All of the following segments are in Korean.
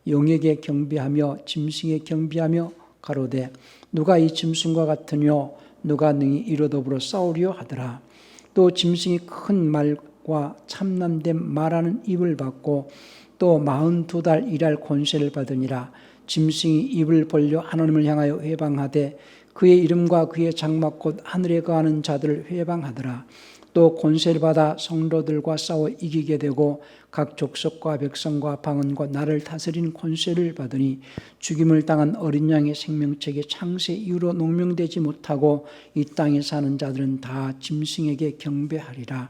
용에게 경배하며 짐승에 경배하며 가로되 누가 이 짐승과 같으뇨 누가 능히 이로 더불어 싸우려 하더라. 또 짐승이 큰 말과 참남된 말하는 입을 받고 또 42달 일할 권세를 받으니라. 짐승이 입을 벌려 하나님을 향하여 회방하되 그의 이름과 그의 장막 곧 하늘에 거하는 자들을 회방하더라. 또 권세를 받아 성도들과 싸워 이기게 되고 각 족속과 백성과 방언과 나를 다스리는 권세를 받으니 죽임을 당한 어린 양의 생명책에 창세 이후로 농명되지 못하고 이 땅에 사는 자들은 다 짐승에게 경배하리라.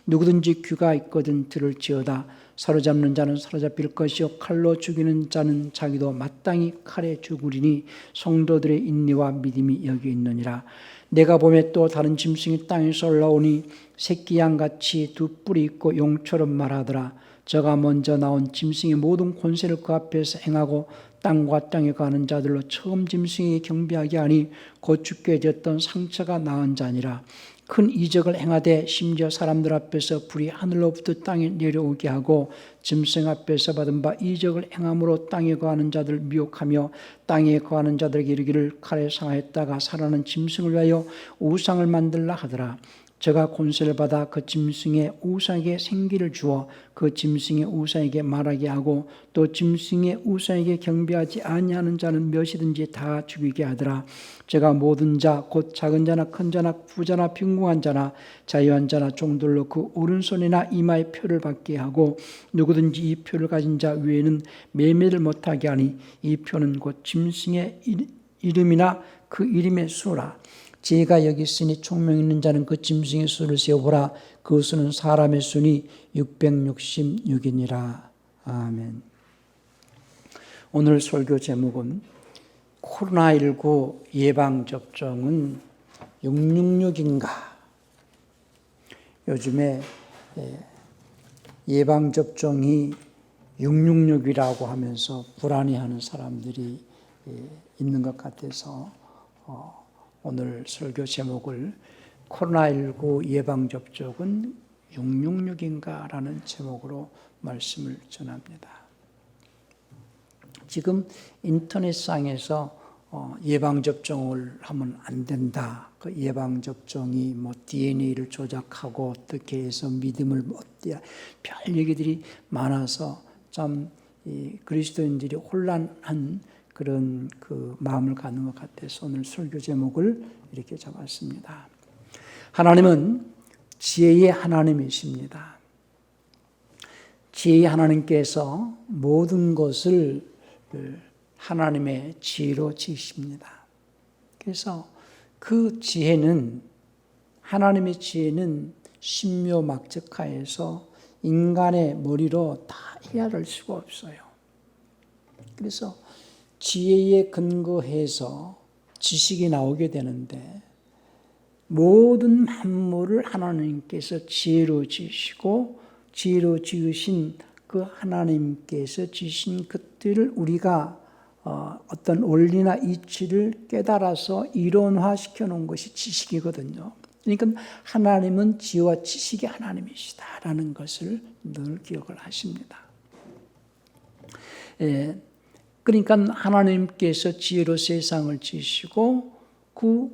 누구든지 귀가 있거든 들을지어다. 사로잡는 자는 사로잡힐 것이요 칼로 죽이는 자는 자기도 마땅히 칼에 죽으리니 성도들의 인내와 믿음이 여기 있느니라. 내가 보매 또 다른 짐승이 땅에서 올라오니 새끼 양같이 두 뿔이 있고 용처럼 말하더라. 저가 먼저 나온 짐승의 모든 권세를 그 앞에서 행하고 땅과 땅에 가는 자들로 처음 짐승에게 경배하게 하니 곧 죽게 되었던 상처가 나은 자니라. 큰 이적을 행하되 심지어 사람들 앞에서 불이 하늘로부터 땅에 내려오게 하고 짐승 앞에서 받은 바 이적을 행함으로 땅에 거하는 자들을 미혹하며 땅에 거하는 자들에게 이르기를 칼에 상하였다가 살아난 짐승을 위하여 우상을 만들라 하더라. 저가 권세를 받아 그 짐승의 우상에게 생기를 주어 그 짐승의 우상에게 말하게 하고 또 짐승의 우상에게 경배하지 아니하는 자는 몇이든지 다 죽이게 하더라. 저가 모든 자 곧 작은 자나 큰 자나 부자나 빈궁한 자나 자유한 자나 종들로 그 오른손이나 이마에 표를 받게 하고 누구든지 이 표를 가진 자 외에는 매매를 못하게 하니 이 표는 곧 짐승의 이름이나 그 이름의 수라. 제가 여기 있으니 총명 있는 자는 그 짐승의 수를 세어보라. 그 수는 사람의 수니 666이니라. 아멘. 오늘 설교 제목은 코로나19 예방접종은 666인가? 요즘에 예방접종이 666이라고 하면서 불안해하는 사람들이 있는 것 같아서 오늘 설교 제목을 코로나19 예방접종은 666인가? 라는 제목으로 말씀을 전합니다. 지금 인터넷상에서 예방접종을 하면 안 된다. 그 예방접종이 DNA를 조작하고 어떻게 해서 믿음을 얻야 별 얘기들이 많아서 참 그리스도인들이 혼란한 그런 그 마음을 갖는 것 같아서 오늘 설교 제목을 이렇게 잡았습니다. 하나님은 지혜의 하나님이십니다. 지혜의 하나님께서 모든 것을 하나님의 지혜로 지으십니다. 그래서 그 지혜는 하나님의 지혜는 신묘막측하에서 인간의 머리로 다 헤아릴 수가 없어요. 그래서 지혜에 근거해서 지식이 나오게 되는데 모든 만물을 하나님께서 지혜로 지으시고 지혜로 지으신 그 하나님께서 지으신 것들을 우리가 어떤 원리나 이치를 깨달아서 이론화시켜 놓은 것이 지식이거든요. 그러니까 하나님은 지혜와 지식의 하나님이시다라는 것을 늘 기억을 하십니다. 그러니까 하나님께서 지혜로 세상을 지으시고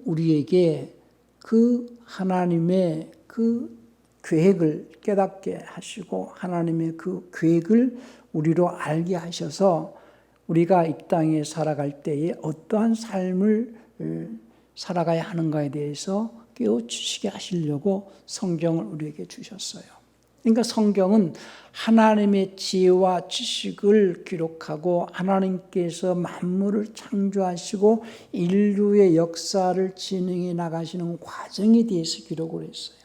우리에게 그 하나님의 그 계획을 깨닫게 하시고 하나님의 그 계획을 우리로 알게 하셔서 우리가 이 땅에 살아갈 때에 어떠한 삶을 살아가야 하는가에 대해서 깨우치시게 하시려고 성경을 우리에게 주셨어요. 그러니까 성경은 하나님의 지혜와 지식을 기록하고 하나님께서 만물을 창조하시고 인류의 역사를 진행해 나가시는 과정에 대해서 기록을 했어요.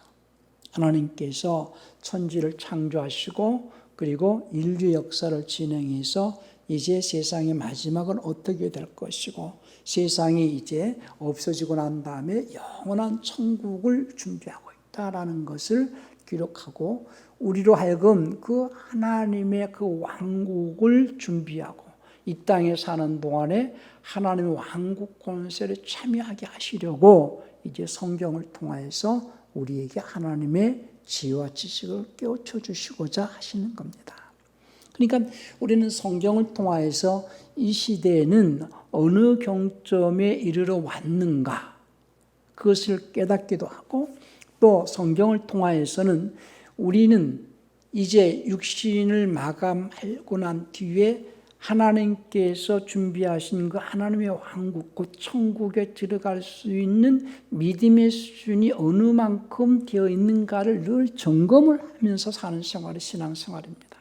하나님께서 천지를 창조하시고 그리고 인류 역사를 진행해서 이제 세상의 마지막은 어떻게 될 것이고 세상이 이제 없어지고 난 다음에 영원한 천국을 준비하고 있다라는 것을 기록하고 우리로 하여금 그 하나님의 그 왕국을 준비하고 이 땅에 사는 동안에 하나님의 왕국 권세를 참여하게 하시려고 이제 성경을 통하여서 우리에게 하나님의 지혜와 지식을 깨우쳐 주시고자 하시는 겁니다. 그러니까 우리는 성경을 통하여서 이 시대에는 어느 경점에 이르러 왔는가 그것을 깨닫기도 하고, 또 성경을 통하여서는 우리는 이제 육신을 마감하고 난 뒤에 하나님께서 준비하신 그 하나님의 왕국, 곧 천국에 들어갈 수 있는 믿음의 수준이 어느 만큼 되어 있는가를 늘 점검을 하면서 사는 생활이 신앙생활입니다.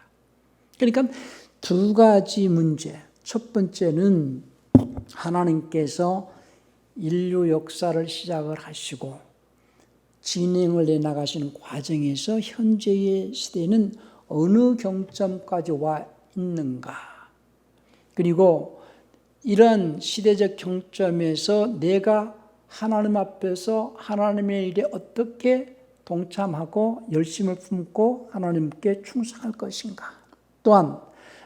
그러니까 두 가지 문제. 첫 번째는 하나님께서 인류 역사를 시작을 하시고 진행을 해나가시는 과정에서 현재의 시대는 어느 경점까지 와 있는가, 그리고 이런 시대적 경점에서 내가 하나님 앞에서 하나님의 일에 어떻게 동참하고 열심을 품고 하나님께 충성할 것인가, 또한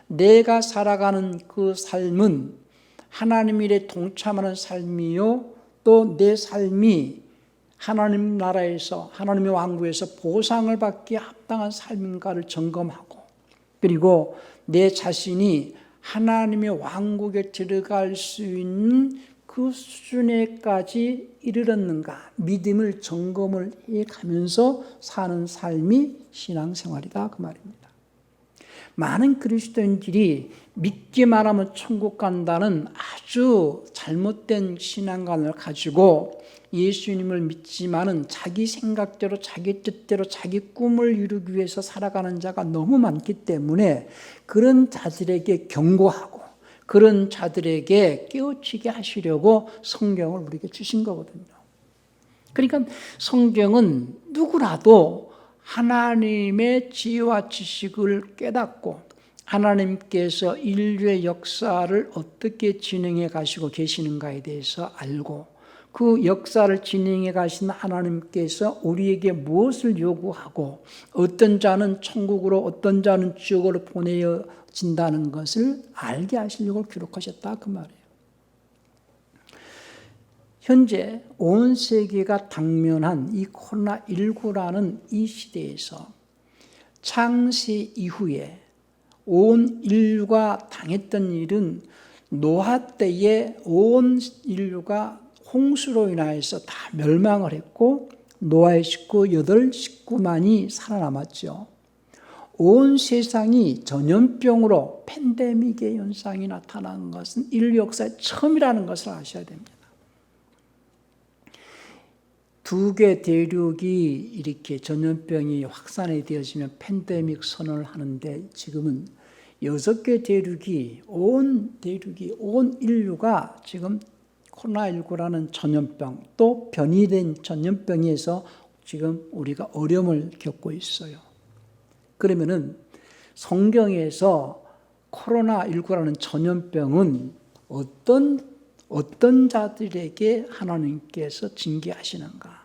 내가 살아가는 그 삶은 하나님 일에 동참하는 삶이요, 또 내 삶이 하나님 나라에서 하나님의 왕국에서 보상을 받기에 합당한 삶인가를 점검하고, 그리고 내 자신이 하나님의 왕국에 들어갈 수 있는 그 수준에까지 이르렀는가 믿음을 점검을 해가면서 사는 삶이 신앙생활이다 그 말입니다. 많은 그리스도인들이 믿기만 하면 천국 간다는 아주 잘못된 신앙관을 가지고 예수님을 믿지만은 자기 생각대로 자기 뜻대로 자기 꿈을 이루기 위해서 살아가는 자가 너무 많기 때문에 그런 자들에게 경고하고 그런 자들에게 깨우치게 하시려고 성경을 우리에게 주신 거거든요. 그러니까 성경은 누구라도 하나님의 지혜와 지식을 깨닫고 하나님께서 인류의 역사를 어떻게 진행해 가시고 계시는가에 대해서 알고, 그 역사를 진행해 가신 하나님께서 우리에게 무엇을 요구하고 어떤 자는 천국으로 어떤 자는 지옥으로 보내어진다는 것을 알게 하시려고 기록하셨다 그 말이에요. 현재 온 세계가 당면한 이 코로나19라는 이 시대에서 창세 이후에 온 인류가 당했던 일은 노아 때에 온 인류가 홍수로 인하여서 다 멸망을 했고 노아의 식구 8식구만이 살아남았죠. 온 세상이 전염병으로 팬데믹의 현상이 나타난 것은 인류 역사의 처음이라는 것을 아셔야 됩니다. 2개 대륙이 이렇게 전염병이 확산이 되어지면 팬데믹 선언을 하는데 지금은 6개 대륙이 온 인류가 지금 코로나19라는 전염병 또 변이된 전염병에서 지금 우리가 어려움을 겪고 있어요. 그러면은 성경에서 코로나19라는 전염병은 어떤 자들에게 하나님께서 징계하시는가?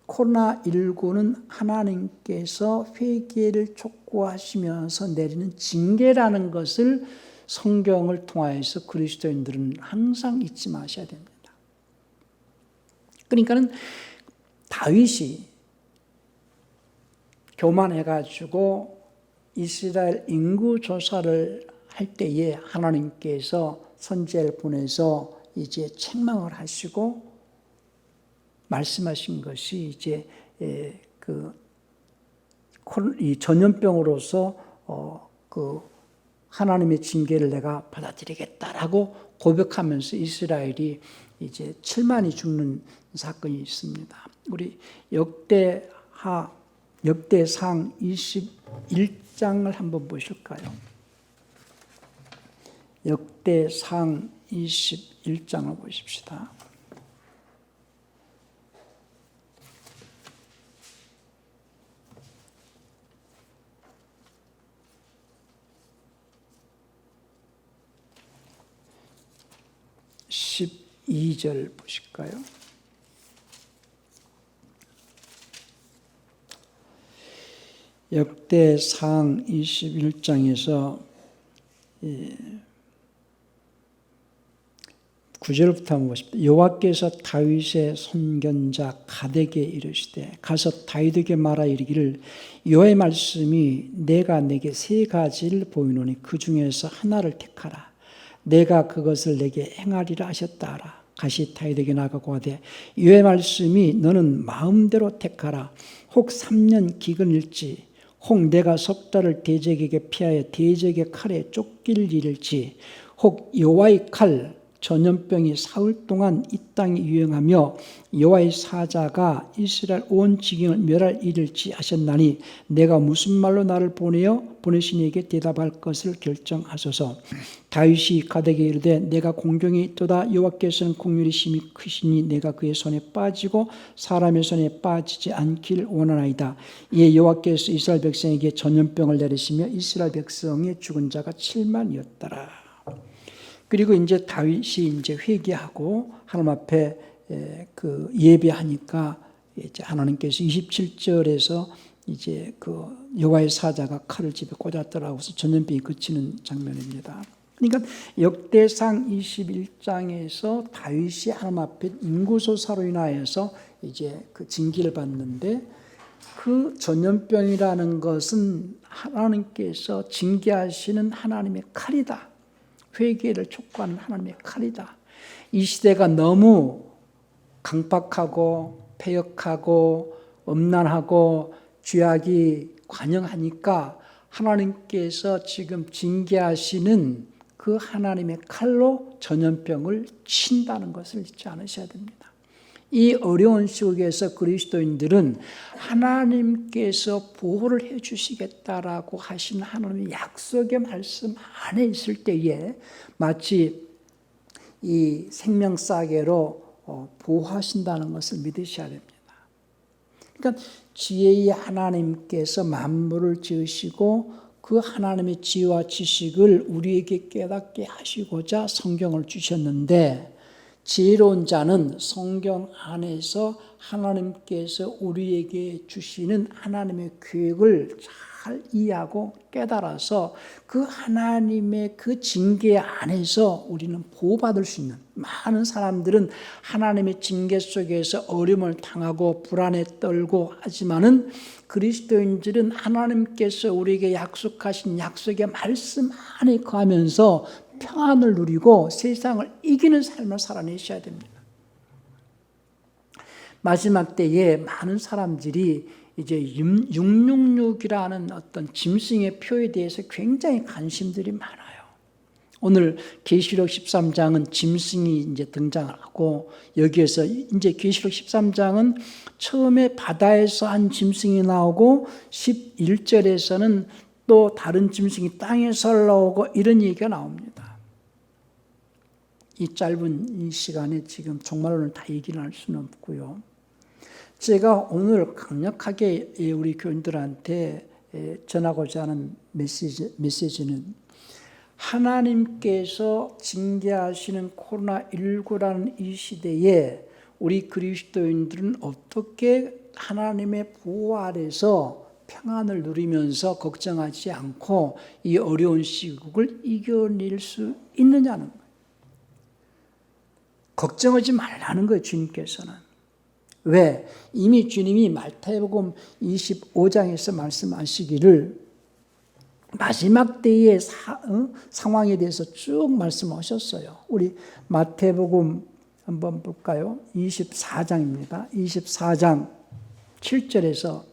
코로나19는 하나님께서 회개를 촉구하시면서 내리는 징계라는 것을 성경을 통하여서 그리스도인들은 항상 잊지 마셔야 됩니다. 그러니까는 다윗이 교만해가지고 이스라엘 인구 조사를 할 때에 하나님께서 선지자를 보내서 이제 책망을 하시고 말씀하신 것이 이제 이 전염병으로서 하나님의 징계를 내가 받아들이겠다라고 고백하면서 이스라엘이 이제 7만이 죽는 사건이 있습니다. 우리 역대상 21장을 한번 보실까요? 역대상 21장을 보십시다. (12) 절 보실까요? 역대상 21장에서 9절부터 한번 보십시오. 여호와께서 다윗의 손견자 갓에게 이르시되 가서 다윗에게 말하 이르기를 여호와의 말씀이 내가 내게 세 가지를 보이노니 그 중에서 하나를 택하라. 내가 그것을 내게 행하리라 하셨다 하라. 가시 다윗에게 나가고 하되 여호와의 말씀이 너는 마음대로 택하라. 혹 3년 기근일지 혹 내가 석 달을 대적에게 피하여 대적의 칼에 쫓길 일일지 혹 여호와의 칼 전염병이 사흘 동안 이 땅에 유행하며 여호와의 사자가 이스라엘 온 지경을 멸할 일일지 하셨나니 내가 무슨 말로 나를 보내신 이에게 대답할 것을 결정하소서. 다윗이 갓에게 이르되 내가 공경이 있도다. 여호와께서는 공률이 심히 크시니 내가 그의 손에 빠지고 사람의 손에 빠지지 않길 원하나이다. 이에 여호와께서 이스라엘 백성에게 전염병을 내리시며 이스라엘 백성의 죽은 자가 7만이었더라. 그리고 이제 다윗이 이제 회개하고 하나님 앞에 그 예배하니까 이제 하나님께서 27절에서 이제 그 여호와의 사자가 칼을 집에 꽂았더라고 해서 전염병이 그치는 장면입니다. 그러니까 역대상 21장에서 다윗이 하나님 앞에 인구소사로 인하여서 이제 그 징계를 받는데 그 전염병이라는 것은 하나님께서 징계하시는 하나님의 칼이다. 회개를 촉구하는 하나님의 칼이다. 이 시대가 너무 강박하고 패역하고 음란하고 죄악이 관영하니까 하나님께서 지금 징계하시는 그 하나님의 칼로 전염병을 친다는 것을 잊지 않으셔야 됩니다. 이 어려운 시국에서 그리스도인들은 하나님께서 보호를 해 주시겠다라고 하신 하나님의 약속의 말씀 안에 있을 때에 마치 이 생명싸개로 보호하신다는 것을 믿으셔야 됩니다. 그러니까 지혜의 하나님께서 만물을 지으시고 그 하나님의 지혜와 지식을 우리에게 깨닫게 하시고자 성경을 주셨는데 지혜로운 자는 성경 안에서 하나님께서 우리에게 주시는 하나님의 계획을 잘 이해하고 깨달아서 그 하나님의 그 징계 안에서 우리는 보호받을 수 있는, 많은 사람들은 하나님의 징계 속에서 어려움을 당하고 불안에 떨고 하지만은 그리스도인들은 하나님께서 우리에게 약속하신 약속의 말씀 안에 거하면서 평안을 누리고 세상을 이기는 삶을 살아내셔야 됩니다. 마지막 때에 많은 사람들이 이제 666이라는 어떤 짐승의 표에 대해서 굉장히 관심들이 많아요. 오늘 계시록 13장은 짐승이 이제 등장하고 여기에서 이제 계시록 13장은 처음에 바다에서 한 짐승이 나오고 11절에서는 또 다른 짐승이 땅에서 올라오고 이런 얘기가 나옵니다. 이 짧은 이 시간에 지금 정말로는 다 얘기를 할 수는 없고요. 제가 오늘 강력하게 우리 교인들한테 전하고자 하는 메시지는 하나님께서 징계하시는 코로나19라는 이 시대에 우리 그리스도인들은 어떻게 하나님의 보호 아래서 평안을 누리면서 걱정하지 않고 이 어려운 시국을 이겨낼 수 있느냐는 거예요. 걱정하지 말라는 거예요, 주님께서는. 왜? 이미 주님이 마태복음 25장에서 말씀하시기를 마지막 때의 상황에 대해서 쭉 말씀하셨어요. 우리 마태복음 한번 볼까요? 24장입니다. 24장 7절에서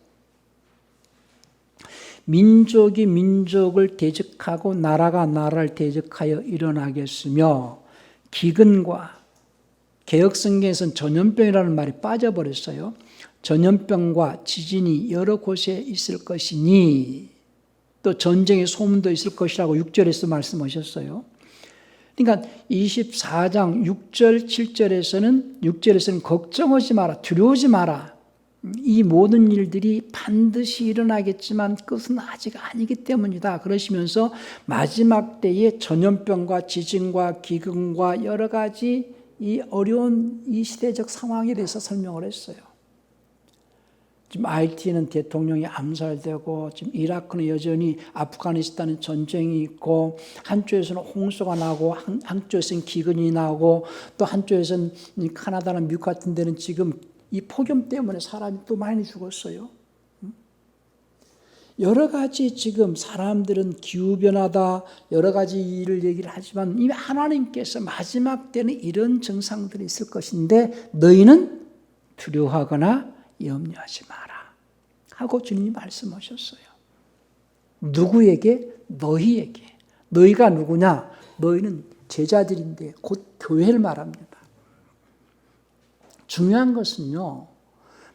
민족이 민족을 대적하고 나라가 나라를 대적하여 일어나겠으며 기근과 개혁성경에서는 전염병이라는 말이 빠져버렸어요. 전염병과 지진이 여러 곳에 있을 것이니 또 전쟁의 소문도 있을 것이라고 6절에서 말씀하셨어요. 그러니까 24장 6절 6절에서는 걱정하지 마라, 두려우지 마라. 이 모든 일들이 반드시 일어나겠지만 끝은 아직 아니기 때문이다. 그러시면서 마지막 때에 전염병과 지진과 기근과 여러 가지 이 어려운 이 시대적 상황에 대해서 설명을 했어요. 지금 하이티는 대통령이 암살되고 지금 이라크는 여전히 아프가니스탄은 전쟁이 있고 한쪽에서는 홍수가 나고 한쪽에서는 기근이 나고 또 한쪽에서는 카나다나 미국 같은 데는 지금 이 폭염 때문에 사람이 또 많이 죽었어요. 여러 가지 지금 사람들은 기후변화다 여러 가지 일을 얘기를 하지만 이미 하나님께서 마지막 때는 이런 증상들이 있을 것인데 너희는 두려워하거나 염려하지 마라 하고 주님이 말씀하셨어요. 누구에게? 너희에게. 너희가 누구냐? 너희는 제자들인데 곧 교회를 말합니다. 중요한 것은요,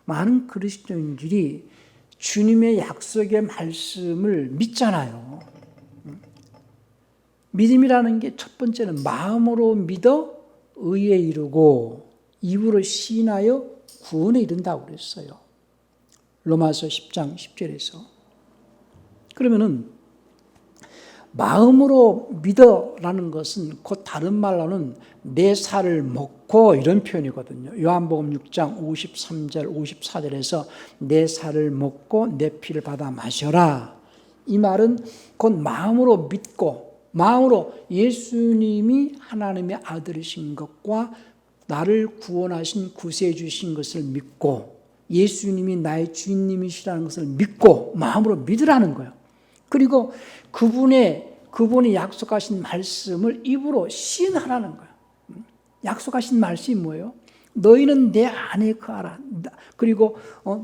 많은 그리스도인들이 주님의 약속의 말씀을 믿잖아요. 믿음이라는 게 첫 번째는 마음으로 믿어 의에 이르고 입으로 시인하여 구원에 이른다고 그랬어요. 로마서 10장 10절에서. 그러면은 마음으로 믿어라는 것은 곧 다른 말로는 내 살을 먹고 이런 표현이거든요. 요한복음 6장 53절 54절에서 내 살을 먹고 내 피를 받아 마셔라. 이 말은 곧 마음으로 믿고 마음으로 예수님이 하나님의 아들이신 것과 나를 구원하신 구세주신 것을 믿고 예수님이 나의 주인님이시라는 것을 믿고 마음으로 믿으라는 거예요. 그리고 그분이 약속하신 말씀을 입으로 시인하라는 거예요. 약속하신 말씀이 뭐예요? 너희는 내 안에 거하라. 그리고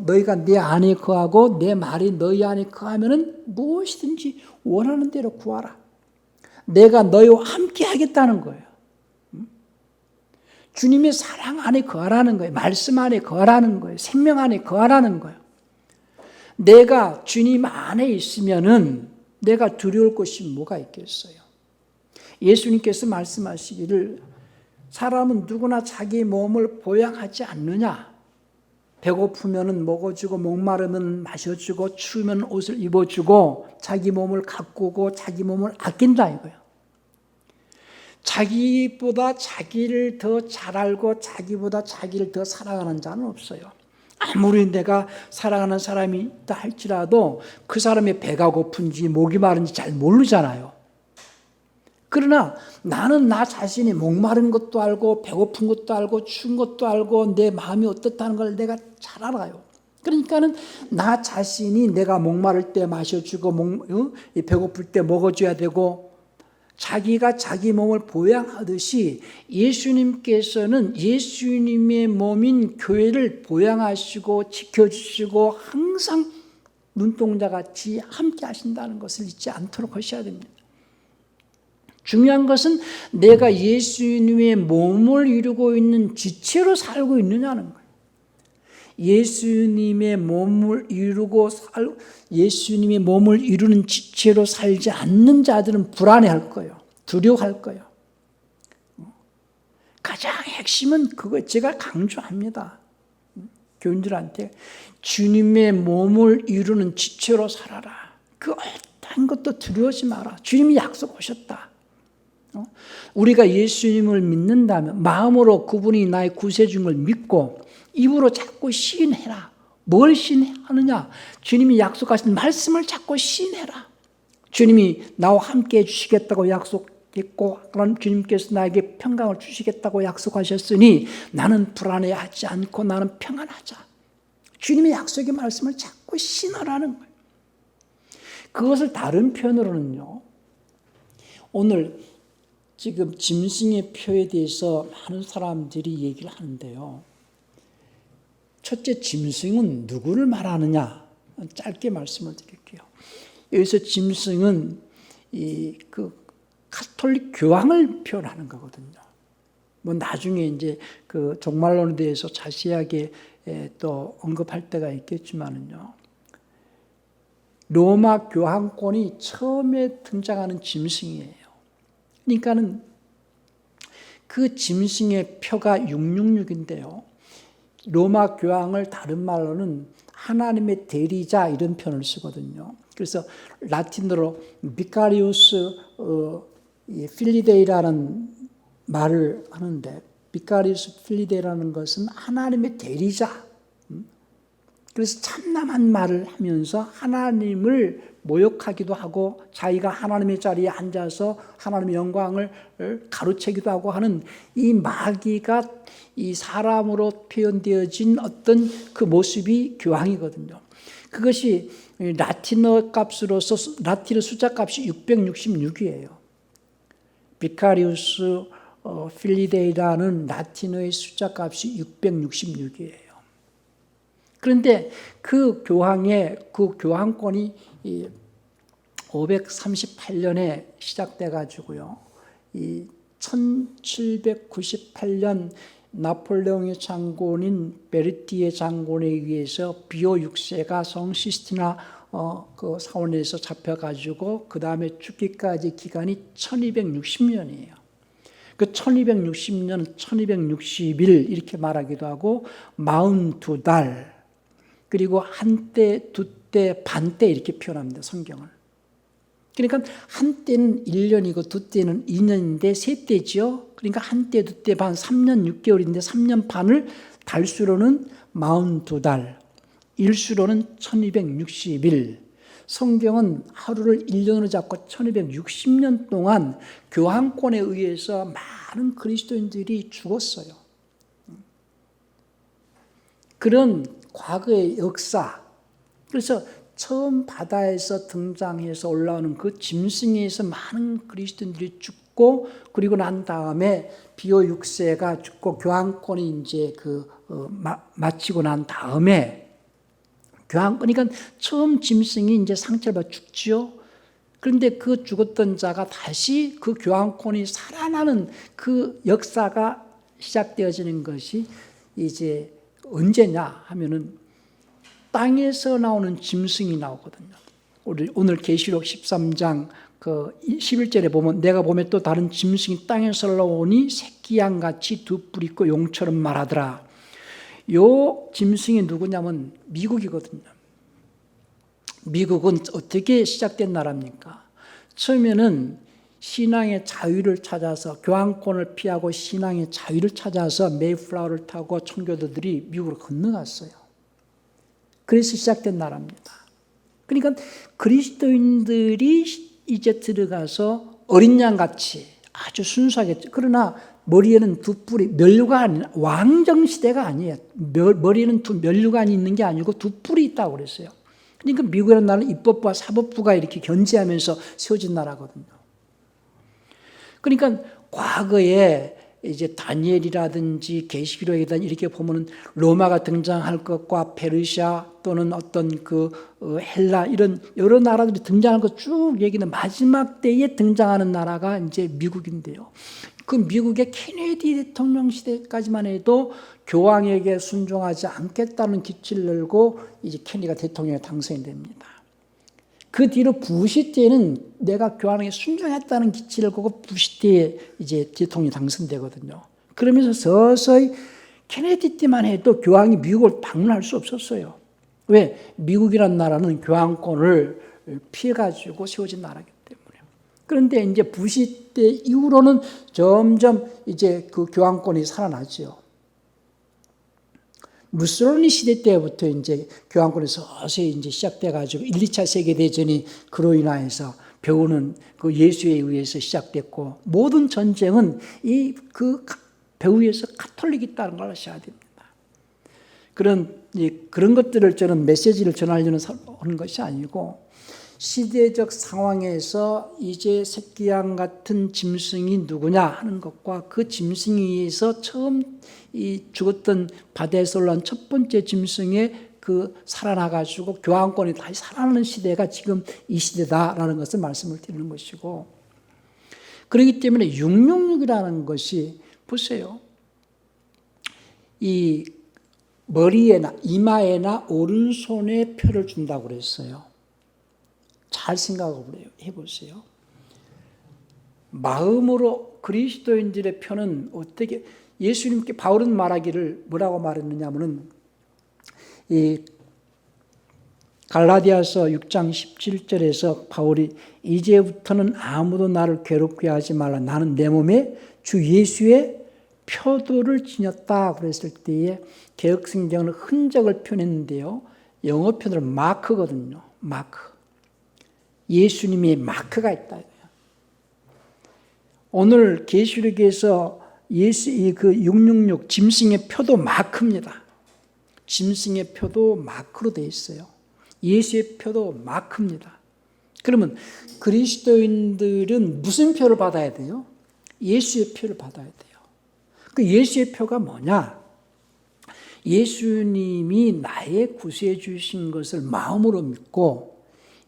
너희가 내 안에 거하고 내 말이 너희 안에 거하면은 무엇이든지 원하는 대로 구하라. 내가 너희와 함께 하겠다는 거예요. 주님의 사랑 안에 거하라는 거예요. 말씀 안에 거하라는 거예요. 생명 안에 거하라는 거예요. 내가 주님 안에 있으면은 내가 두려울 것이 뭐가 있겠어요? 예수님께서 말씀하시기를 사람은 누구나 자기 몸을 보양하지 않느냐? 배고프면 먹어주고 목마르면 마셔주고 추우면 옷을 입어주고 자기 몸을 가꾸고 자기 몸을 아낀다 이거예요. 자기보다 자기를 더 잘 알고 자기보다 자기를 더 사랑하는 자는 없어요. 아무리 내가 사랑하는 사람이 있다 할지라도 그 사람의 배가 고픈지 목이 마른지 잘 모르잖아요. 그러나 나는 나 자신이 목마른 것도 알고 배고픈 것도 알고 추운 것도 알고 내 마음이 어떻다는 걸 내가 잘 알아요. 그러니까는 나 자신이 내가 목마를 때 마셔주고 배고플 때 먹어줘야 되고 자기가 자기 몸을 보양하듯이 예수님께서는 예수님의 몸인 교회를 보양하시고 지켜주시고 항상 눈동자같이 함께 하신다는 것을 잊지 않도록 하셔야 됩니다. 중요한 것은 내가 예수님의 몸을 이루고 있는 지체로 살고 있느냐는 거예요. 예수님의 몸을 이루는 지체로 살지 않는 자들은 불안해할 거예요. 두려워할 거예요. 가장 핵심은 그거 제가 강조합니다. 교인들한테 주님의 몸을 이루는 지체로 살아라. 그 어떤 것도 두려워하지 마라. 주님이 약속하셨다. 우리가 예수님을 믿는다면 마음으로 그분이 나의 구세주인 걸 믿고 입으로 자꾸 시인해라. 뭘 시인하느냐? 주님이 약속하신 말씀을 자꾸 시인해라. 주님이 나와 함께 해주시겠다고 약속했고 그런 주님께서 나에게 평강을 주시겠다고 약속하셨으니 나는 불안해하지 않고 나는 평안하자. 주님의 약속의 말씀을 자꾸 시인하라는 거예요. 그것을 다른 편으로는요. 오늘 지금 짐승의 표에 대해서 많은 사람들이 얘기를 하는데요. 첫째, 짐승은 누구를 말하느냐? 짧게 말씀을 드릴게요. 여기서 짐승은 그 가톨릭 교황을 표현하는 거거든요. 뭐 나중에 이제 그 종말론에 대해서 자세하게 또 언급할 때가 있겠지만은요. 로마 교황권이 처음에 등장하는 짐승이에요. 그러니까는 그 짐승의 표가 666인데요. 로마 교황을 다른 말로는 하나님의 대리자 이런 표현을 쓰거든요. 그래서 라틴어로 비카리우스 필리데이라는 말을 하는데 비카리우스 필리데이라는 것은 하나님의 대리자. 그래서 참남한 말을 하면서 하나님을 모욕하기도 하고 자기가 하나님의 자리에 앉아서 하나님의 영광을 가로채기도 하고 하는 이 마귀가 이 사람으로 표현되어진 어떤 그 모습이 교황이거든요. 그것이 라틴어 값으로서 라틴어 숫자 값이 666이에요. 비카리우스 필리데이라는 라틴어의 숫자 값이 666이에요. 그런데 그 교황권이 538년에 시작돼 가지고요. 이 1798년 나폴레옹의 장군인 베르티의 장군에 의해서 비오 6세가 성 시스티나 그 사원에서 잡혀가지고 그 다음에 죽기까지 기간이 1260년이에요. 그 1260년, 1260일 이렇게 말하기도 하고 42달 그리고 한때, 두때, 반때 이렇게 표현합니다. 성경을. 그러니까 한때는 1년이고 두때는 2년인데 세때죠. 그러니까 한때, 두때, 반, 3년 6개월인데 3년 반을 달수로는 42달, 일수로는 1260일. 성경은 하루를 1년으로 잡고 1260년 동안 교황권에 의해서 많은 그리스도인들이 죽었어요. 그런 과거의 역사. 그래서 처음 바다에서 등장해서 올라오는 그 짐승에서 많은 그리스도인들이 죽고 그리고 난 다음에 비오 6세가 죽고 교황권이 이제 마치고 난 다음에 그러니까 처음 짐승이 이제 상처를 받아 죽지요. 그런데 그 죽었던 자가 다시 그 교황권이 살아나는 그 역사가 시작되어지는 것이 이제 언제냐 하면은 땅에서 나오는 짐승이 나오거든요. 오늘 계시록 13장 11절에 보면 내가 보면 또 다른 짐승이 땅에서 올라오니 새끼 양같이 두 뿔 있고 용처럼 말하더라. 요 짐승이 누구냐면 미국이거든요. 미국은 어떻게 시작된 나라입니까? 처음에는 신앙의 자유를 찾아서 교황권을 피하고 신앙의 자유를 찾아서 메이플라워를 타고 청교도들이 미국으로 건너갔어요. 그래서 시작된 나라입니다. 그러니까 그리스도인들이 이제 들어가서 어린 양같이 아주 순수하게 그러나 머리에는 두 뿔이 면류관 왕정시대가 아니에요. 머리에는 면류관이 있는 게 아니고 두 뿔이 있다고 그랬어요. 그러니까 미국이라는 나라는 입법부와 사법부가 이렇게 견제하면서 세워진 나라거든요. 그러니까 과거에 이제 다니엘이라든지 계시록이라든지 이렇게 보면은 로마가 등장할 것과 페르시아 또는 어떤 헬라 이런 여러 나라들이 등장할 것 쭉 얘기는 마지막 때에 등장하는 나라가 이제 미국인데요. 그 미국의 케네디 대통령 시대까지만 해도 교황에게 순종하지 않겠다는 기치를 열고 이제 케네디가 대통령에 당선이 됩니다. 그 뒤로 부시 때는 내가 교황에게 순종했다는 기치를 걸고 부시 때에 이제 대통령이 당선되거든요. 그러면서 서서히 케네디 때만 해도 교황이 미국을 방문할 수 없었어요. 왜? 미국이라는 나라는 교황권을 피해가지고 세워진 나라기 때문에. 그런데 이제 부시 때 이후로는 점점 이제 그 교황권이 살아나죠. 무솔리니 시대 때부터 이제 교황권이 서서히 이제 시작돼가지고 1, 2차 세계대전이 그로 인하여서 배우는 그 예수에 의해서 시작됐고 모든 전쟁은 그 배후에서 가톨릭이 있다는 걸 아셔야 됩니다. 그런 것들을 저는 메시지를 전하려는 하는 것이 아니고 시대적 상황에서 이제 새끼양 같은 짐승이 누구냐 하는 것과 그 짐승에 의해서 처음 이 죽었던 바다에서 올라온 첫 번째 짐승의 살아나가지고 교황권이 다시 살아나는 시대가 지금 이 시대다라는 것을 말씀을 드리는 것이고 그렇기 때문에 666이라는 것이 보세요. 이 머리에나 이마에나 오른손에 표를 준다고 그랬어요. 잘 생각을 해보세요. 마음으로 그리스도인들의 표는 어떻게 예수님께 바울은 말하기를 뭐라고 말했느냐면은 이 갈라디아서 6장 17절에서 바울이 이제부터는 아무도 나를 괴롭게 하지 말라. 나는 내 몸에 주 예수의 표도를 지녔다 그랬을 때에 개혁성경은 흔적을 표현했는데요. 영어 표현으로 마크거든요. 마크. 예수님의 마크가 있다. 오늘 계시록에서 그 666 짐승의 표도 마크입니다. 짐승의 표도 마크로 되어 있어요. 예수의 표도 마크입니다. 그러면 그리스도인들은 무슨 표를 받아야 돼요? 예수의 표를 받아야 돼요. 그 예수의 표가 뭐냐? 예수님이 나의 구세해 주신 것을 마음으로 믿고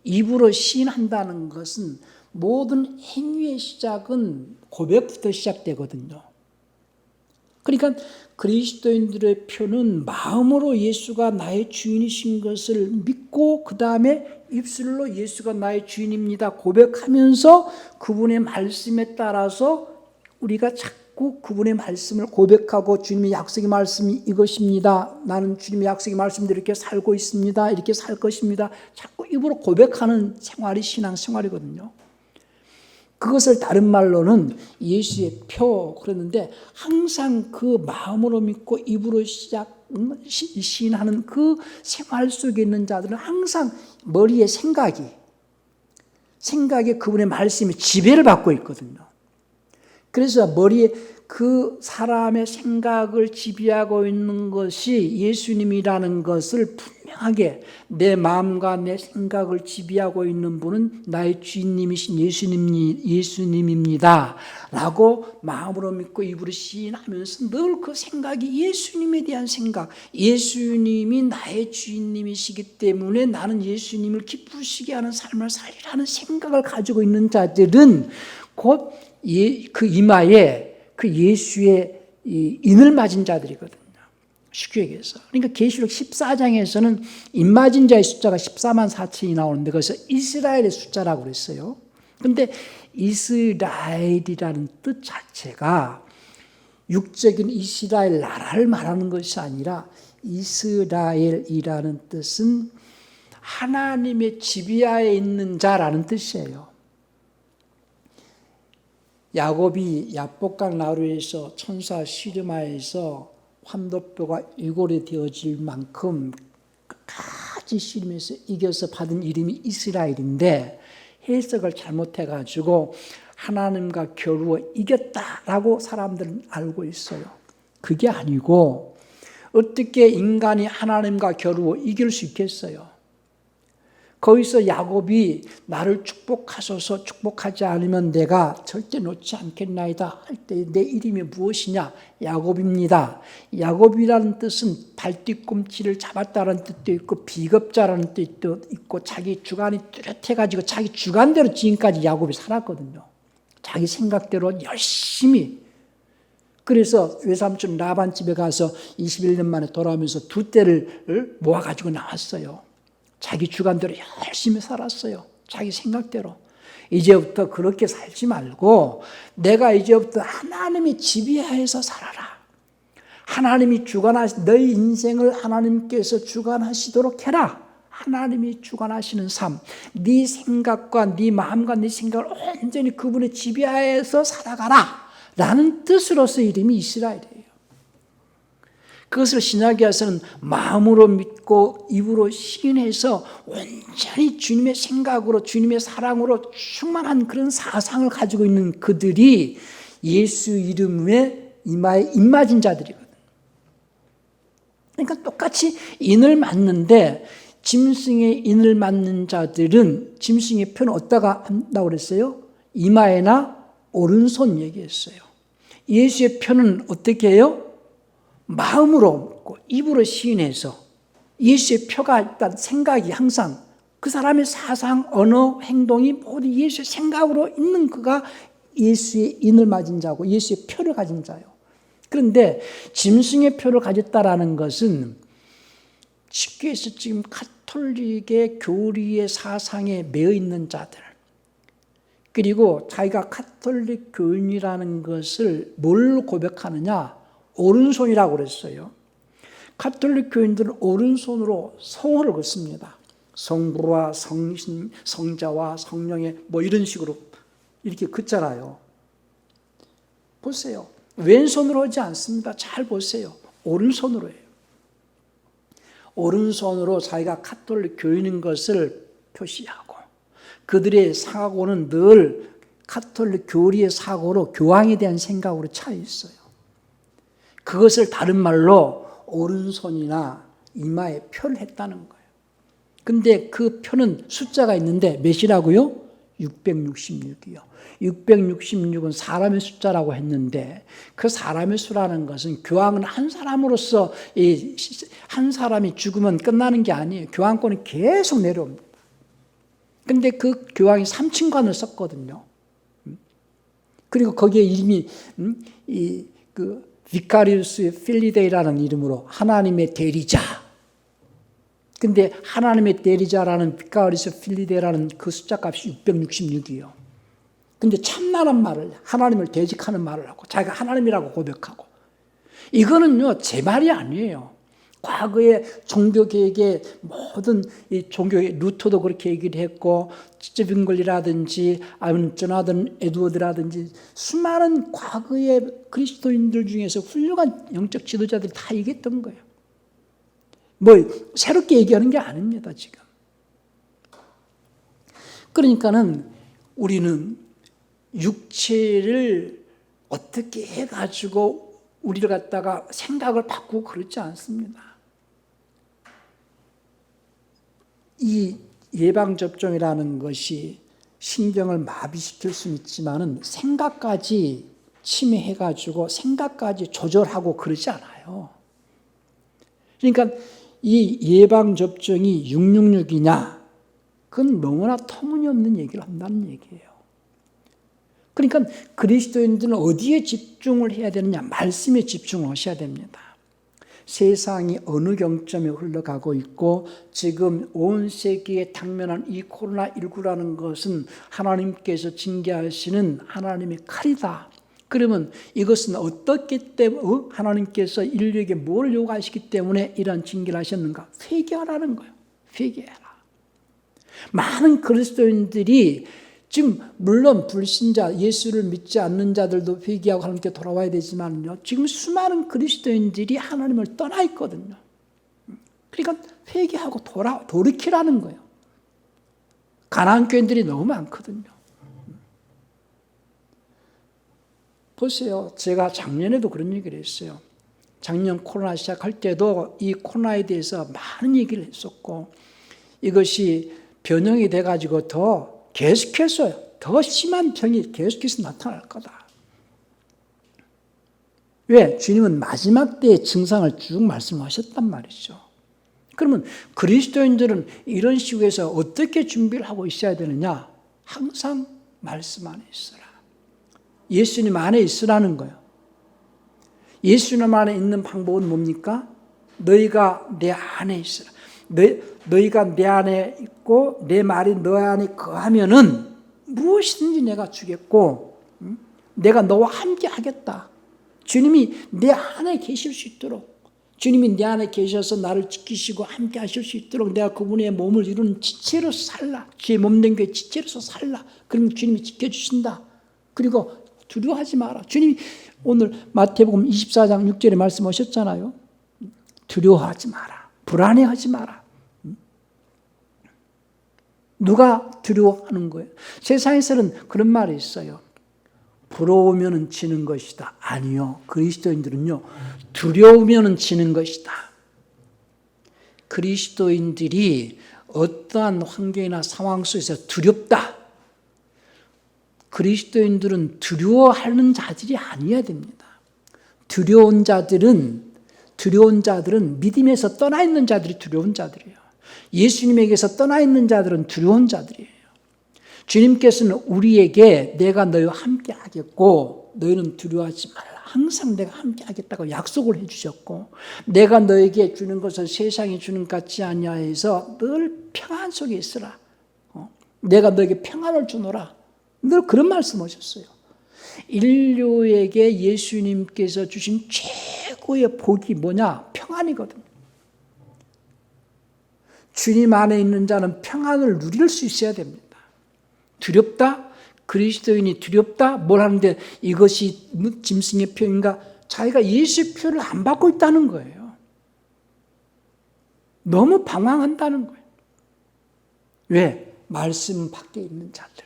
입으로 시인한다는 것은 모든 행위의 시작은 고백부터 시작되거든요. 그러니까 그리스도인들의 표는 마음으로 예수가 나의 주인이신 것을 믿고 그 다음에 입술로 예수가 나의 주인입니다 고백하면서 그분의 말씀에 따라서 우리가 자꾸 그분의 말씀을 고백하고 주님의 약속의 말씀이 이것입니다. 나는 주님의 약속의 말씀대로 이렇게 살고 있습니다. 이렇게 살 것입니다. 자꾸 입으로 고백하는 생활이 신앙생활이거든요. 그것을 다른 말로는 예수의 표 그랬는데 항상 그 마음으로 믿고 입으로 시인하는 그 생활 속에 있는 자들은 항상 머리에 생각에 그분의 말씀이 지배를 받고 있거든요. 그래서 머리에 그 사람의 생각을 지배하고 있는 것이 예수님이라는 것을 분명하게 내 마음과 내 생각을 지배하고 있는 분은 나의 주인님이신 예수님입니다 라고 마음으로 믿고 입으로 시인하면서 늘 그 생각이 예수님에 대한 생각, 예수님이 나의 주인님이시기 때문에 나는 예수님을 기쁘시게 하는 삶을 살리라는 생각을 가지고 있는 자들은 곧 그 이마에 그 예수의 인을 맞은 자들이거든요. 쉽게 얘기해서. 그러니까 계시록 14장에서는 인 맞은 자의 숫자가 14만 4천이 나오는데 그래서 이스라엘의 숫자라고 그랬어요. 그런데 이스라엘이라는 뜻 자체가 육적인 이스라엘 나라를 말하는 것이 아니라 이스라엘이라는 뜻은 하나님의 지배하에 있는 자라는 뜻이에요. 야곱이 야복강 나루에서 천사 시르마에서 환도뼈가 유골이 되어질 만큼 끝까지 씨름해서 이겨서 받은 이름이 이스라엘인데 해석을 잘못해가지고 하나님과 겨루어 이겼다라고 사람들은 알고 있어요. 그게 아니고 어떻게 인간이 하나님과 겨루어 이길 수 있겠어요? 거기서 야곱이 나를 축복하소서 축복하지 않으면 내가 절대 놓지 않겠나이다 할 때 내 이름이 무엇이냐? 야곱입니다. 야곱이라는 뜻은 발뒤꿈치를 잡았다는 뜻도 있고 비겁자라는 뜻도 있고 자기 주관이 뚜렷해가지고 자기 주관대로 지금까지 야곱이 살았거든요. 자기 생각대로 열심히. 그래서 외삼촌 라반 집에 가서 21년 만에 돌아오면서 두 떼를 모아가지고 나왔어요. 자기 주관대로 열심히 살았어요. 자기 생각대로. 이제부터 그렇게 살지 말고 내가 이제부터 하나님의 지배하에서 살아라. 하나님이 너희 인생을 하나님께서 주관하시도록 해라. 하나님이 주관하시는 삶. 네 생각과 네 마음과 네 생각을 온전히 그분의 지배하에서 살아가라. 라는 뜻으로서 이름이 이스라엘이에요. 그것을 신약에서는 마음으로 믿고 입으로 시인해서 온전히 주님의 생각으로 주님의 사랑으로 충만한 그런 사상을 가지고 있는 그들이 예수 이름의 이마에 입맞은 자들이거든요. 그러니까 똑같이 인을 맞는데 짐승의 인을 맞는 자들은 짐승의 표는 어디다가 한다고 그랬어요? 이마에나 오른손 얘기했어요. 예수의 표는 어떻게 해요? 마음으로 믿고 입으로 시인해서 예수의 표가 일단 생각이 항상 그 사람의 사상, 언어, 행동이 모두 예수의 생각으로 있는 그가 예수의 인을 맞은 자고 예수의 표를 가진 자예요. 그런데 짐승의 표를 가졌다라는 것은 쉽게 해서 지금 가톨릭의 교리의 사상에 매여 있는 자들 그리고 자기가 가톨릭 교인이라는 것을 뭘 고백하느냐? 오른손이라고 그랬어요. 가톨릭 교인들은 오른손으로 성호를 긋습니다. 성부와 성신, 성자와 성령의 뭐 이런 식으로 이렇게 긋잖아요. 보세요. 왼손으로 하지 않습니다. 잘 보세요. 오른손으로 해요. 오른손으로 자기가 가톨릭 교인인 것을 표시하고 그들의 사고는 늘 가톨릭 교리의 사고로 교황에 대한 생각으로 차 있어요. 그것을 다른 말로 오른손이나 이마에 표를 했다는 거예요. 근데 그 표는 숫자가 있는데 몇이라고요? 666이요. 666은 사람의 숫자라고 했는데 그 사람의 수라는 것은 교황은 한 사람으로서 한 사람이 죽으면 끝나는 게 아니에요. 교황권은 계속 내려옵니다. 근데 그 교황이 3층관을 썼거든요. 그리고 거기에 이름이 비카리우스 필리데이라는 이름으로 하나님의 대리자. 근데 하나님의 대리자라는 비카리우스 필리데이라는 그 숫자 값이 666이에요. 근데 참나란 말을, 하나님을 대직하는 말을 하고 자기가 하나님이라고 고백하고 이거는요 제 말이 아니에요. 과거에 종교개혁의 모든 이 종교의 루터도 그렇게 얘기를 했고 스티븐글이라든지 아니면 조나단 에드워드라든지 수많은 과거의 그리스도인들 중에서 훌륭한 영적 지도자들이 다 얘기했던 거예요. 뭐 새롭게 얘기하는 게 아닙니다 지금. 그러니까는 우리는 육체를 어떻게 해가지고 우리를 갖다가 생각을 바꾸고 그렇지 않습니다. 이 예방접종이라는 것이 신경을 마비시킬 수는 있지만은 생각까지 침해해가지고 생각까지 조절하고 그러지 않아요. 그러니까 이 예방접종이 666이냐? 그건 너무나 터무니없는 얘기를 한다는 얘기예요. 그러니까 그리스도인들은 어디에 집중을 해야 되느냐? 말씀에 집중을 하셔야 됩니다. 세상이 어느 경점에 흘러가고 있고 지금 온 세계에 당면한 이 코로나19라는 것은 하나님께서 징계하시는 하나님의 칼이다. 그러면 이것은 어떻기 때문에 하나님께서 인류에게 뭘 요구하시기 때문에 이런 징계를 하셨는가? 회개하라는 거예요. 회개해라. 많은 그리스도인들이 지금 물론 불신자, 예수를 믿지 않는 자들도 회개하고 하나님께 돌아와야 되지만요. 지금 수많은 그리스도인들이 하나님을 떠나 있거든요. 그러니까 회개하고 돌이키라는 거예요. 가난한 교인들이 너무 많거든요. 보세요. 제가 작년에도 그런 얘기를 했어요. 작년 코로나 시작할 때도 이 코로나에 대해서 많은 얘기를 했었고 이것이 변형이 돼가지고 더 계속해서 더 심한 병이 계속해서 나타날 거다. 왜? 주님은 마지막 때의 증상을 쭉 말씀하셨단 말이죠. 그러면 그리스도인들은 이런 식으로 해서 어떻게 준비를 하고 있어야 되느냐? 항상 말씀 안에 있어라. 예수님 안에 있으라는 거예요. 예수님 안에 있는 방법은 뭡니까? 너희가 내 안에 있으라. 너희가 내 안에 있고 내 말이 너 안에 거하면은 무엇이든지 내가 주겠고 내가 너와 함께 하겠다. 주님이 내 안에 계실 수 있도록 주님이 내 안에 계셔서 나를 지키시고 함께 하실 수 있도록 내가 그분의 몸을 이루는 지체로 살라. 주의 몸된 교회 지체로서 살라. 그러면 주님이 지켜주신다. 그리고 두려워하지 마라. 주님이 오늘 마태복음 24장 6절에 말씀하셨잖아요. 두려워하지 마라. 불안해하지 마라. 누가 두려워하는 거예요? 세상에서는 그런 말이 있어요. 부러우면 지는 것이다. 아니요. 그리스도인들은요. 두려우면 지는 것이다. 그리스도인들이 어떠한 환경이나 상황 속에서 두렵다. 그리스도인들은 두려워하는 자들이 아니어야 됩니다. 두려운 자들은 믿음에서 떠나 있는 자들이 두려운 자들이에요. 예수님에게서 떠나 있는 자들은 두려운 자들이에요. 주님께서는 우리에게 내가 너희와 함께 하겠고 너희는 두려워하지 말라. 항상 내가 함께 하겠다고 약속을 해주셨고 내가 너에게 주는 것을 세상이 주는 것 같지 아니하여서 늘 평안 속에 있으라. 내가 너에게 평안을 주노라. 늘 그런 말씀하셨어요. 인류에게 예수님께서 주신 최고의 복이 뭐냐? 평안이거든요. 주님 안에 있는 자는 평안을 누릴 수 있어야 됩니다. 두렵다? 그리스도인이 두렵다? 뭘 하는데 이것이 짐승의 표인가? 자기가 예수의 표를 안 받고 있다는 거예요. 너무 방황한다는 거예요. 왜? 말씀 밖에 있는 자들.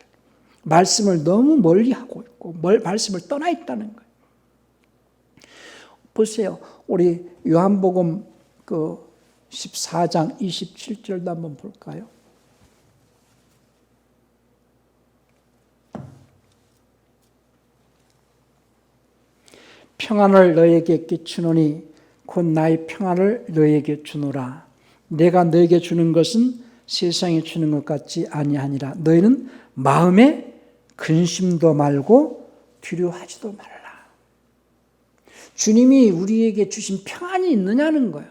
말씀을 너무 멀리 하고 있고 말씀을 떠나 있다는 거예요. 보세요. 우리 요한복음 14장 27절도 한번 볼까요? 평안을 너에게 끼치노니 곧 나의 평안을 너에게 주노라. 내가 너에게 주는 것은 세상에 주는 것 같지 아니하니라. 너희는 마음에 근심도 말고 두려워하지도 말라. 주님이 우리에게 주신 평안이 있느냐는 거예요.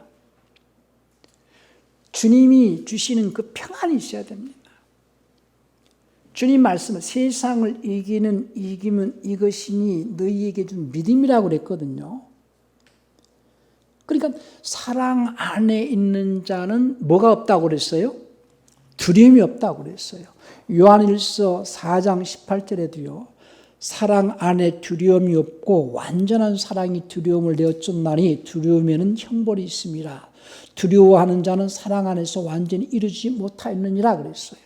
주님이 주시는 그 평안이 있어야 됩니다. 주님 말씀은 세상을 이기면 이것이니 너희에게 준 믿음이라고 그랬거든요. 그러니까 사랑 안에 있는 자는 뭐가 없다고 그랬어요? 두려움이 없다고 그랬어요. 요한일서 4장 18절에도요. 사랑 안에 두려움이 없고 완전한 사랑이 두려움을 내어쫓나니 두려움에는 형벌이 있습니다. 두려워하는 자는 사랑 안에서 완전히 이루지 못하였느니라 그랬어요.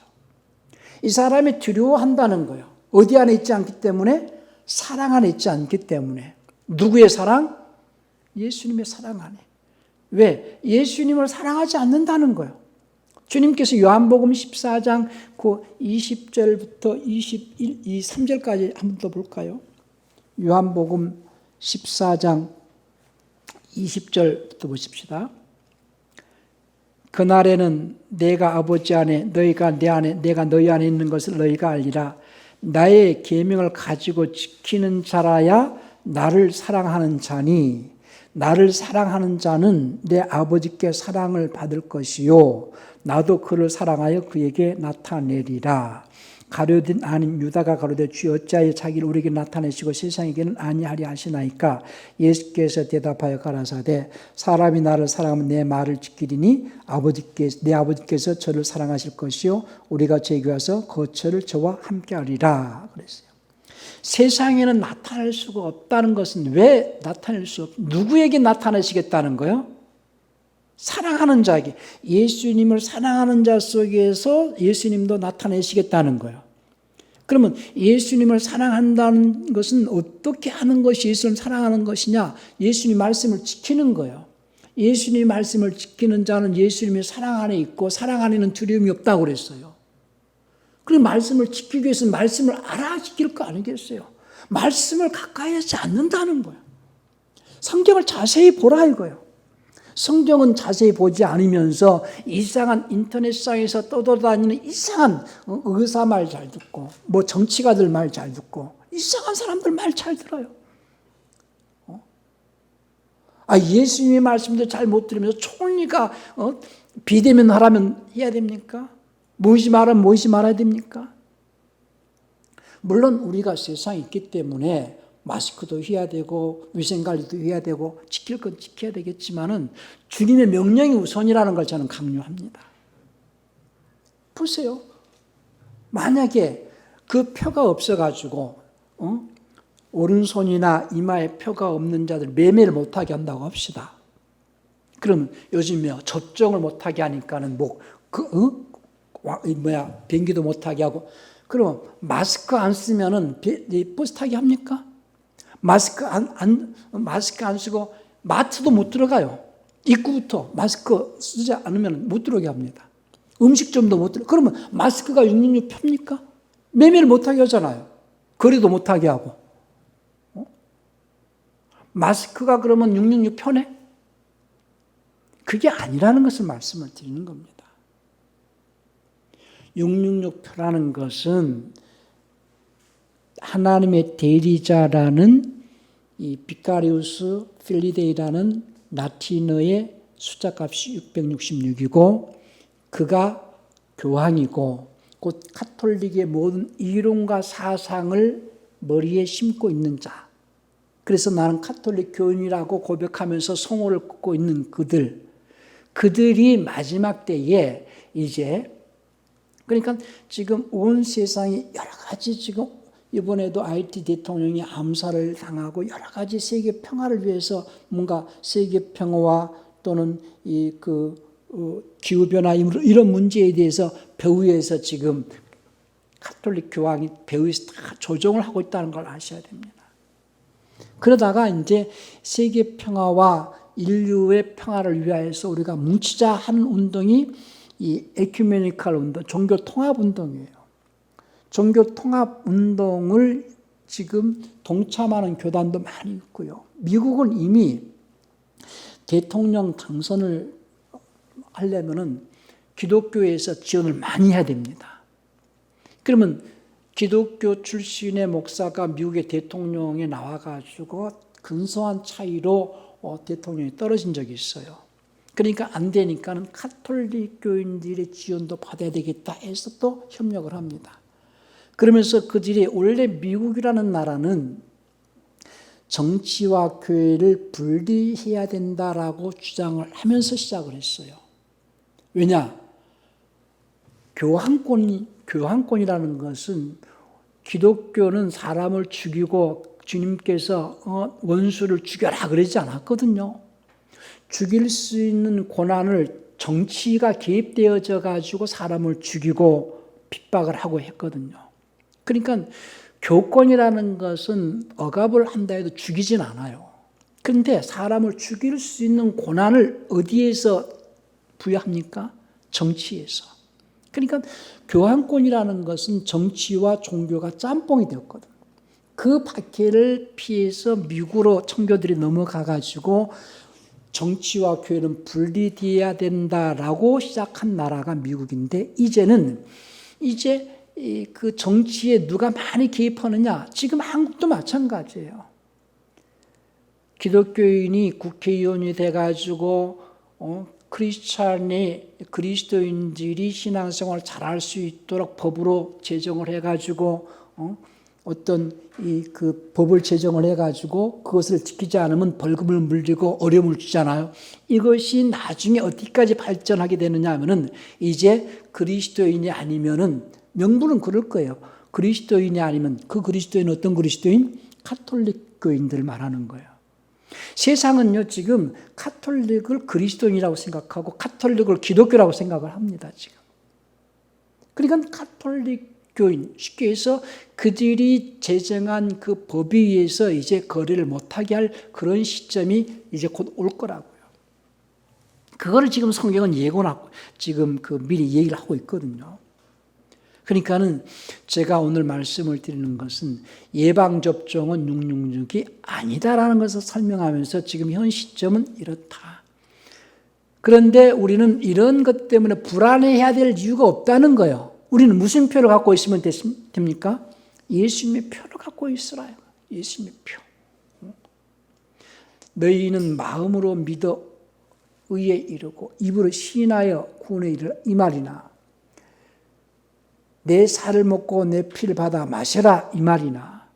이 사람이 두려워한다는 거예요. 어디 안에 있지 않기 때문에? 사랑 안에 있지 않기 때문에. 누구의 사랑? 예수님의 사랑 안에. 왜? 예수님을 사랑하지 않는다는 거예요. 주님께서 요한복음 14장 20절부터 23절까지 한 번 더 볼까요? 요한복음 14장 20절부터 보십시다. 그날에는 내가 아버지 안에 너희가 내 안에 내가 너희 안에 있는 것을 너희가 알리라. 나의 계명을 가지고 지키는 자라야 나를 사랑하는 자니 나를 사랑하는 자는 내 아버지께 사랑을 받을 것이요 나도 그를 사랑하여 그에게 나타내리라. 가룟 아닌 유다가 가로되 주 어찌하여 자기를 우리에게 나타내시고 세상에게는 아니하리 하시나이까. 예수께서 대답하여 가라사대 사람이 나를 사랑하면 내 말을 지키리니 내 아버지께서 저를 사랑하실 것이요 우리가 제게 와서 거처를 저와 함께하리라 그랬어요. 세상에는 나타낼 수가 없다는 것은 왜 나타낼 수 누구에게 나타내시겠다는 거예요? 사랑하는 자에게. 예수님을 사랑하는 자 속에서 예수님도 나타내시겠다는 거예요. 그러면 예수님을 사랑한다는 것은 어떻게 하는 것이 예수님을 사랑하는 것이냐? 예수님 말씀을 지키는 거예요. 예수님 말씀을 지키는 자는 예수님의 사랑 안에 있고 사랑 안에는 두려움이 없다고 그랬어요. 그리고 말씀을 지키기 위해서는 말씀을 알아 지킬 거 아니겠어요? 말씀을 가까이 하지 않는다는 거예요. 성경을 자세히 보라 이거예요. 성경은 자세히 보지 않으면서 이상한 인터넷상에서 떠돌아다니는 이상한 의사 말 잘 듣고 뭐 정치가들 말 잘 듣고 이상한 사람들 말 잘 들어요. 예수님의 말씀도 잘 못 들으면서 총리가 비대면 하라면 해야 됩니까? 무엇이 말하면 무엇이 말아야 됩니까? 물론 우리가 세상에 있기 때문에 마스크도 해야 되고 위생관리도 해야 되고 지킬 건 지켜야 되겠지만은 주님의 명령이 우선이라는 걸 저는 강요합니다. 보세요. 만약에 그 표가 없어가지고 오른손이나 이마에 표가 없는 자들 매매를 못하게 한다고 합시다. 그럼 요즘에 접종을 못하게 하니까는 비행기도 못하게 하고 그럼 마스크 안 쓰면은 버스 타기 합니까? 마스크 안 쓰고 마트도 못 들어가요. 입구부터 마스크 쓰지 않으면 못 들어오게 합니다. 음식점도 못 들어. 그러면 마스크가 666 펴입니까? 매매를 못하게 하잖아요. 거리도 못하게 하고. 마스크가 그러면 666 편해? 그게 아니라는 것을 말씀을 드리는 겁니다. 666 표라는 것은 하나님의 대리자라는 이 비카리우스 필리데이라는 라틴어의 숫자값이 666이고 그가 교황이고 곧 카톨릭의 모든 이론과 사상을 머리에 심고 있는 자. 그래서 나는 카톨릭 교인이라고 고백하면서 성호를 긋고 있는 그들이 마지막 때에 이제 그러니까 지금 온 세상이 여러 가지 지금 이번에도 IT 대통령이 암살을 당하고 여러 가지 세계 평화를 위해서 뭔가 세계 평화와 또는 기후변화 이런 문제에 대해서 배후에서 지금 가톨릭 교황이 배후에서 다 조정을 하고 있다는 걸 아셔야 됩니다. 그러다가 이제 세계 평화와 인류의 평화를 위하여서 우리가 뭉치자 하는 운동이 이 에큐메니컬 운동, 종교 통합 운동이에요. 종교 통합 운동을 지금 동참하는 교단도 많이 있고요. 미국은 이미 대통령 당선을 하려면은 기독교에서 지원을 많이 해야 됩니다. 그러면 기독교 출신의 목사가 미국의 대통령에 나와가지고 근소한 차이로 대통령이 떨어진 적이 있어요. 그러니까 안 되니까는 가톨릭 교인들의 지원도 받아야 되겠다 해서 또 협력을 합니다. 그러면서 그들이 원래 미국이라는 나라는 정치와 교회를 분리해야 된다라고 주장을 하면서 시작을 했어요. 왜냐? 교황권이라는 것은 기독교는 사람을 죽이고 주님께서 원수를 죽여라 그러지 않았거든요. 죽일 수 있는 권한을 정치가 개입되어져 가지고 사람을 죽이고 핍박을 하고 했거든요. 그러니까 교권이라는 것은 억압을 한다 해도 죽이진 않아요. 그런데 사람을 죽일 수 있는 권한을 어디에서 부여합니까? 정치에서. 그러니까 교황권이라는 것은 정치와 종교가 짬뽕이 되었거든. 그 박해를 피해서 미국으로 청교들이 넘어가 가지고 정치와 교회는 분리되어야 된다라고 시작한 나라가 미국인데 이제 그 정치에 누가 많이 개입하느냐? 지금 한국도 마찬가지예요. 기독교인이 국회의원이 돼가지고 그리스도인들이 신앙생활을 잘할 수 있도록 법으로 제정을 해가지고 어떤 그 법을 제정을 해가지고 그것을 지키지 않으면 벌금을 물리고 어려움을 주잖아요. 이것이 나중에 어디까지 발전하게 되느냐 하면은 이제 그리스도인이 아니면은 명분은 그럴 거예요. 그리스도인이 아니면 그 그리스도인 어떤 그리스도인? 가톨릭 교인들 말하는 거예요. 세상은요 지금 가톨릭을 그리스도인이라고 생각하고 가톨릭을 기독교라고 생각을 합니다. 지금. 그러니까 가톨릭 교인, 쉽게 해서 그들이 제정한 그 법에 의해서 이제 거래를 못하게 할 그런 시점이 이제 곧 올 거라고요. 그거를 지금 성경은 예고하고 지금 그 미리 얘기를 하고 있거든요. 그러니까는 제가 오늘 말씀을 드리는 것은 예방접종은 666이 아니다라는 것을 설명하면서 지금 현 시점은 이렇다. 그런데 우리는 이런 것 때문에 불안해해야 될 이유가 없다는 거예요. 우리는 무슨 표를 갖고 있으면 됩니까? 예수님의 표를 갖고 있으라요. 예수님의 표. 너희는 마음으로 믿어 의에 이르고 입으로 시인하여 구원에 이르라 이 말이나 내 살을 먹고 내 피를 받아 마셔라 이 말이나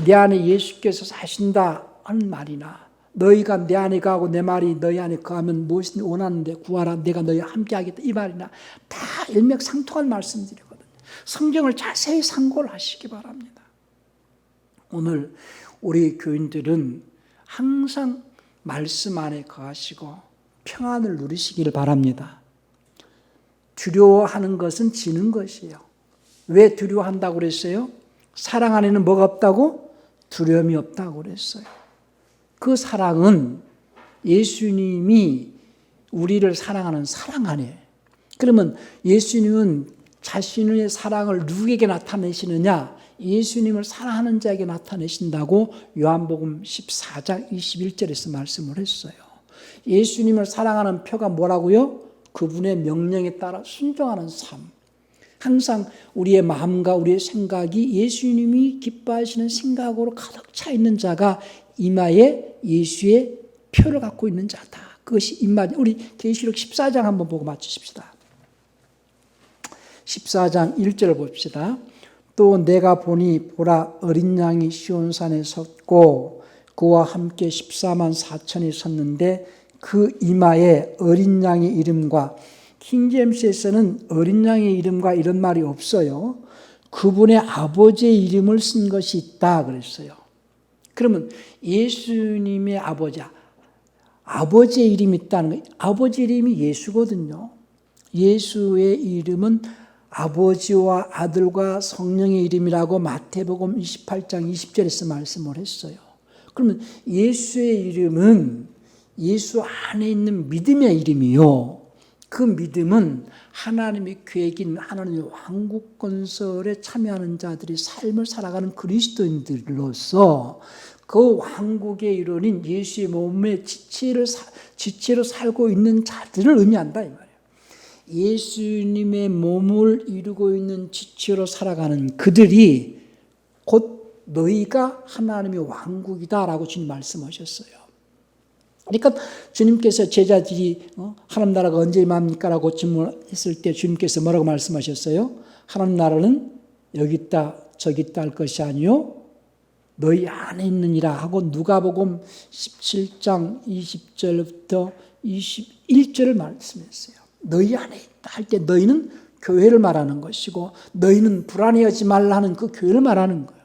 내 안에 예수께서 사신다 하는 말이나 너희가 내 안에 가고 내 말이 너희 안에 거하면 무엇이든 원하는데 구하라 내가 너희와 함께하겠다 이 말이나 다 일맥상통한 말씀들이거든요. 성경을 자세히 상고를 하시기 바랍니다. 오늘 우리 교인들은 항상 말씀 안에 거하시고 평안을 누리시기를 바랍니다. 두려워하는 것은 지는 것이에요. 왜 두려워한다고 그랬어요? 사랑 안에는 뭐가 없다고? 두려움이 없다고 그랬어요. 그 사랑은 예수님이 우리를 사랑하는 사랑 안에. 그러면 예수님은 자신의 사랑을 누구에게 나타내시느냐? 예수님을 사랑하는 자에게 나타내신다고 요한복음 14장 21절에서 말씀을 했어요. 예수님을 사랑하는 표가 뭐라고요? 그분의 명령에 따라 순종하는 삶. 항상 우리의 마음과 우리의 생각이 예수님이 기뻐하시는 생각으로 가득 차 있는 자가 이마에 예수의 표를 갖고 있는 자다. 그것이 임마디. 우리 계시록 14장 한번 보고 마치십시다. 14장 1절을 봅시다. 또 내가 보니 보라 어린 양이 시온산에 섰고 그와 함께 14만 4천이 섰는데 그 이마에 어린 양의 이름과 킹제임스에서는 어린 양의 이름과 이런 말이 없어요. 그분의 아버지의 이름을 쓴 것이 있다 그랬어요. 그러면 예수님의 아버지의 이름이 있다는 거예요. 아버지 이름이 예수거든요. 예수의 이름은 아버지와 아들과 성령의 이름이라고 마태복음 28장 20절에서 말씀을 했어요. 그러면 예수의 이름은 예수 안에 있는 믿음의 이름이요. 그 믿음은 하나님의 계획인 하나님의 왕국 건설에 참여하는 자들이 삶을 살아가는 그리스도인들로서 그 왕국의 일원인 예수의 몸의 지체로 살고 있는 자들을 의미한다 이 말이에요. 예수님의 몸을 이루고 있는 지체로 살아가는 그들이 곧 너희가 하나님의 왕국이다라고 주님 말씀하셨어요. 그러니까 주님께서 제자들이 하나님 나라가 언제 임합니까? 라고 질문했을 때 주님께서 뭐라고 말씀하셨어요? 하나님 나라는 여기 있다 저기 있다 할 것이 아니요 너희 안에 있느니라 하고 누가복음 17장 20절부터 21절을 말씀했어요. 너희 안에 있다 할 때 너희는 교회를 말하는 것이고 너희는 불안해하지 말라 하는 그 교회를 말하는 거예요.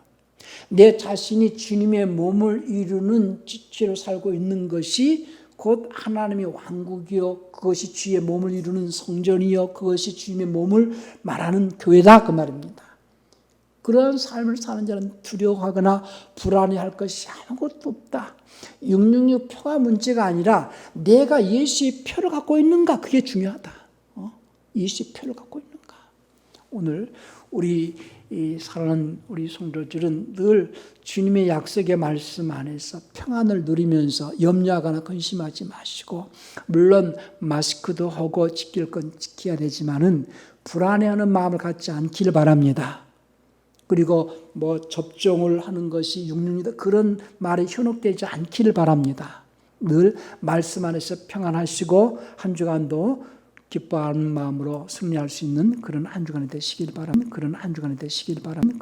내 자신이 주님의 몸을 이루는 지체로 살고 있는 것이 곧 하나님의 왕국이요 그것이 주의 몸을 이루는 성전이요 그것이 주님의 몸을 말하는 교회다 그 말입니다. 그러한 삶을 사는 자는 두려워하거나 불안해할 것이 아무것도 없다. 666 표가 문제가 아니라 내가 예수의 표를 갖고 있는가 그게 중요하다. 예수의 표를 갖고 있는가. 오늘 우리 사랑하는 우리 성도들은 늘 주님의 약속의 말씀 안에서 평안을 누리면서 염려하거나 근심하지 마시고 물론 마스크도 하고 지킬 건 지켜야 되지만은 불안해하는 마음을 갖지 않기를 바랍니다. 그리고 접종을 하는 것이 666이다 그런 말에 현혹되지 않기를 바랍니다. 늘 말씀 안에서 평안하시고 한 주간도 기뻐하는 마음으로 승리할 수 있는 그런 한 주간이 되시길 바랍니다. 그런 한 주간이 되시길 바랍니다.